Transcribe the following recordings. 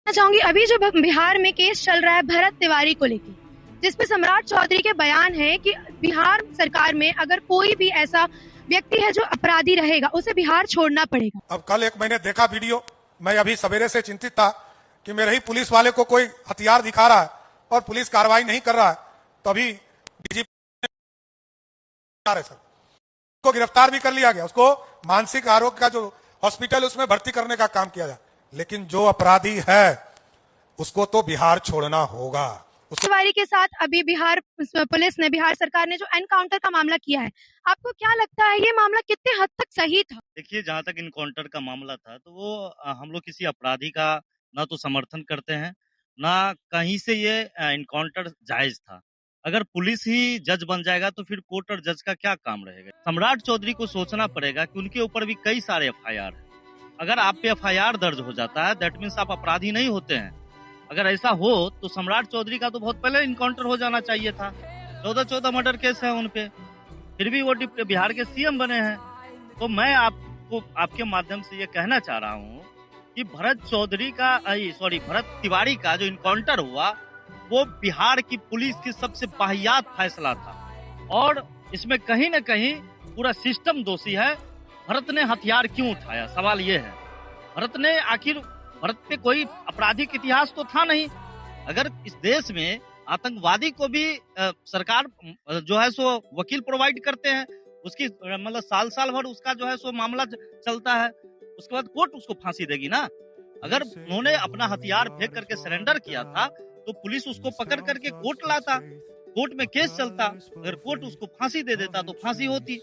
चाहूंगी अभी जो बिहार में केस चल रहा है भरत तिवारी को लेकर, जिसमें सम्राट चौधरी के बयान है कि बिहार सरकार में अगर कोई भी ऐसा व्यक्ति है जो अपराधी रहेगा उसे बिहार छोड़ना पड़ेगा। अब कल एक मैंने देखा वीडियो, मैं अभी सवेरे से चिंतित था कि मेरे ही पुलिस वाले को कोई हथियार दिखा रहा है और पुलिस कार्रवाई नहीं कर रहा है, तो अभी डीजीपी को गिरफ्तार भी कर लिया गया, उसको मानसिक आरोग्य का जो हॉस्पिटल उसमें भर्ती करने का काम किया जाए। लेकिन जो अपराधी है उसको तो बिहार छोड़ना होगा। तिवारी के साथ अभी बिहार पुलिस ने, बिहार सरकार ने जो एनकाउंटर का मामला किया है, आपको क्या लगता है ये मामला कितने हद तक सही था? देखिए, जहाँ तक इनकाउंटर का मामला था तो वो हम लोग किसी अपराधी का ना तो समर्थन करते हैं, ना कहीं से ये इनकाउंटर जायज था। अगर पुलिस ही जज बन जाएगा तो फिर कोर्ट और जज का क्या काम रहेगा। सम्राट चौधरी को सोचना पड़ेगा कि उनके ऊपर भी कई सारे एफआईआर है। अगर आप पे एफआईआर दर्ज हो जाता है दैट मीन्स आप अपराधी नहीं होते हैं। अगर ऐसा हो तो सम्राट चौधरी का तो बहुत पहले इनकाउंटर हो जाना चाहिए था। 14 मर्डर केस है उन पे, फिर भी वो बिहार के सीएम बने हैं। तो मैं आपको आपके माध्यम से ये कहना चाह रहा हूँ कि भरत तिवारी का जो इनकाउंटर हुआ वो बिहार की पुलिस की सबसे वाहियात फैसला था और इसमें कहीं न कहीं पूरा सिस्टम दोषी है। भरत ने हथियार क्यों उठाया, सवाल ये है। भरत पे कोई आपराधिक इतिहास तो था नहीं। अगर इस देश में आतंकवादी को भी सरकार जो है सो वकील प्रोवाइड करते हैं, उसकी मतलब साल भर उसका जो है सो मामला चलता है, उसके बाद कोर्ट उसको फांसी देगी ना। अगर उन्होंने अपना हथियार फेंक करके सरेंडर किया था तो पुलिस उसको पकड़ करके कोर्ट लाता, कोर्ट में केस चलता। अगर कोर्ट उसको फांसी दे देता तो फांसी होती।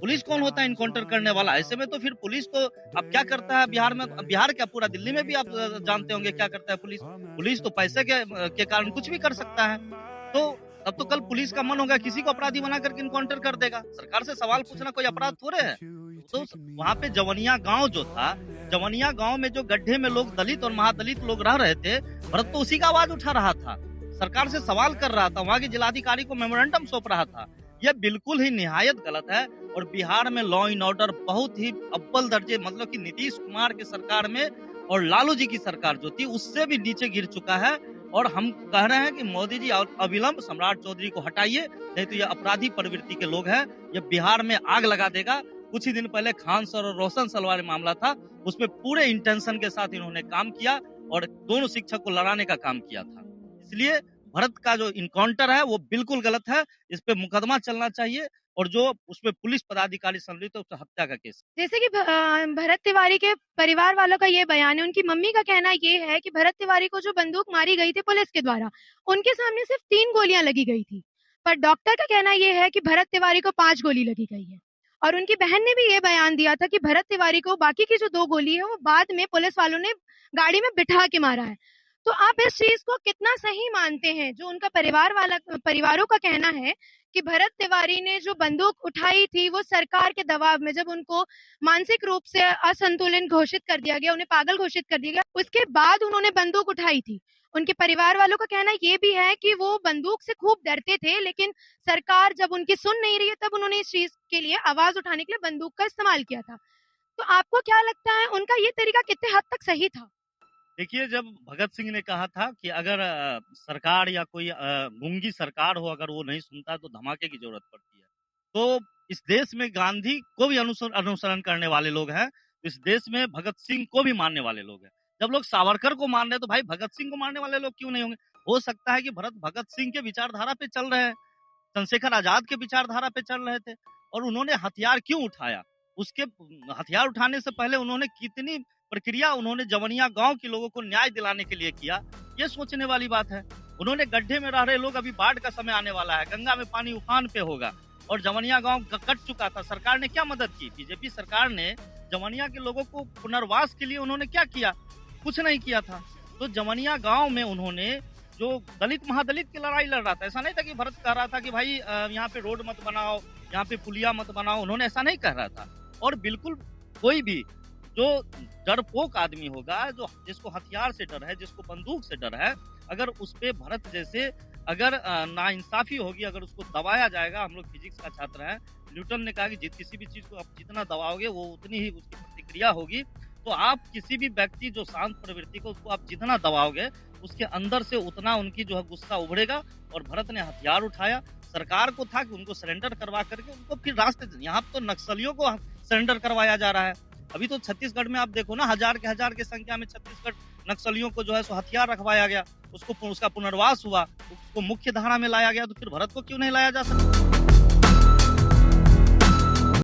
पुलिस कौन होता है इनकाउंटर करने वाला? ऐसे में तो फिर पुलिस तो अब क्या करता है बिहार में, बिहार क्या पूरा दिल्ली में भी आप जानते होंगे क्या करता है पुलिस। पुलिस तो पैसे के कारण कुछ भी कर सकता है। तो अब तो कल पुलिस का मन होगा किसी को अपराधी बना करके इनकाउंटर कर देगा। सरकार से सवाल पूछना कोई अपराध थोड़े है। तो वहाँ पे जवनिया गांव जो था, जवनिया गांव में जो गड्ढे में लोग दलित और महादलित लोग रह रहे थे, भरत तो उसी का आवाज उठा रहा था, सरकार से सवाल कर रहा था, वहाँ के जिलाधिकारी को मेमोरेंडम सौंप रहा था। यह बिल्कुल ही निहायत गलत है और बिहार में लॉ एंड ऑर्डर बहुत ही अव्वल दर्जे, मतलब कि नीतीश कुमार की सरकार में और लालू जी की सरकार जो थी उससे भी नीचे गिर चुका है। और हम कह रहे हैं कि मोदी जी अविलंब सम्राट चौधरी को हटाइए, नहीं तो ये अपराधी प्रवृत्ति के लोग हैं, ये बिहार में आग लगा देगा। कुछ ही दिन पहले खान सर और रोशन सलवार मामला था, उसमें पूरे इंटेंशन के साथ इन्होंने काम किया और दोनों शिक्षक को लड़ाने का काम किया था। इसलिए भरत का जो इनकाउंटर है वो बिल्कुल गलत है, इस पे मुकदमा चलना चाहिए और जो उसमें पुलिस पदाधिकारी संलिप्त है उससे हत्या का केस। जैसे कि भरत तिवारी के परिवार वालों का ये बयान है, उनकी मम्मी का कहना ये है कि भरत तिवारी को जो बंदूक मारी गई थी पुलिस के द्वारा, उनके सामने सिर्फ 3 गोलियां लगी गई थी, पर डॉक्टर का कहना ये है कि भरत तिवारी को 5 गोली लगी गई है। और उनकी बहन ने भी ये बयान दिया था कि भरत तिवारी को बाकी की जो 2 गोली है वो बाद में पुलिस वालों ने गाड़ी में बिठा के मारा है। तो आप इस चीज को कितना सही मानते हैं? जो उनका परिवारों का कहना है कि भरत तिवारी ने जो बंदूक उठाई थी वो सरकार के दबाव में, जब उनको मानसिक रूप से असंतुलित घोषित कर दिया गया, उन्हें पागल घोषित कर दिया गया, उसके बाद उन्होंने बंदूक उठाई थी। उनके परिवार वालों का कहना ये भी है कि वो बंदूक से खूब डरते थे, लेकिन सरकार जब उनकी सुन नहीं रही है तब उन्होंने इस चीज के लिए, आवाज उठाने के लिए बंदूक का इस्तेमाल किया था। तो आपको क्या लगता है उनका ये तरीका कितने हद तक सही था? देखिए, जब भगत सिंह ने कहा था कि अगर सरकार या कोई गूंगी सरकार हो, अगर वो नहीं सुनता तो धमाके की जरूरत पड़ती है, तो इस देश में गांधी को भी अनुसरण करने वाले लोग हैं, इस देश में भगत सिंह को भी मानने वाले लोग हैं। जब लोग सावरकर को मान रहे हैं तो भाई भगत सिंह को मानने वाले लोग क्यों नहीं होंगे? हो सकता है कि भगत सिंह के विचारधारा पे चल रहे हैं, चंद्रशेखर आजाद के विचारधारा पे चल रहे थे और उन्होंने हथियार क्यों उठाया? उसके हथियार उठाने से पहले उन्होंने कितनी प्रक्रिया उन्होंने जवनिया गांव के लोगों को न्याय दिलाने के लिए किया, ये सोचने वाली बात है। उन्होंने गड्ढे में रह रहे लोग, अभी बाढ़ का समय आने वाला है, गंगा में पानी उफान पे होगा और जवनिया गांव कट चुका था, सरकार ने क्या मदद की? बीजेपी सरकार ने जवनिया के लोगों को पुनर्वास के लिए उन्होंने क्या किया? कुछ नहीं किया था। तो जवनिया गांव में उन्होंने जो दलित महादलित की लड़ाई लड़ रहा था, ऐसा नहीं था कि भरत कह रहा था कि भाई यहाँ पे रोड मत बनाओ, यहाँ पे पुलिया मत बनाओ, उन्होंने ऐसा नहीं कह रहा था। और बिल्कुल कोई भी जो डरपोक आदमी होगा, जो जिसको हथियार से डर है, जिसको बंदूक से डर है, अगर उस पे भरत जैसे अगर नाइंसाफी होगी, अगर उसको दबाया जाएगा, हम लोग फिजिक्स का छात्र हैं, न्यूटन ने कहा कि किसी भी चीज को आप जितना दबाओगे वो उतनी ही उसकी प्रतिक्रिया होगी। तो आप किसी भी व्यक्ति जो शांत प्रवृत्ति को, उसको आप जितना दबाओगे, उसके अंदर से उतना उनकी जो है गुस्सा उभरेगा। और भरत ने हथियार उठाया। सरकार को था कि उनको सरेंडर करवा करके उनको फिर रास्ते, यहाँ तो नक्सलियों को सरेंडर करवाया जा रहा है। अभी तो छत्तीसगढ़ में आप देखो ना, हजार के संख्या में छत्तीसगढ़ नक्सलियों को जो है सो हथियार रखवाया गया, उसका पुनर्वास हुआ, उसको मुख्य धारा में लाया गया। तो फिर भरत को क्यों नहीं लाया जा सकता?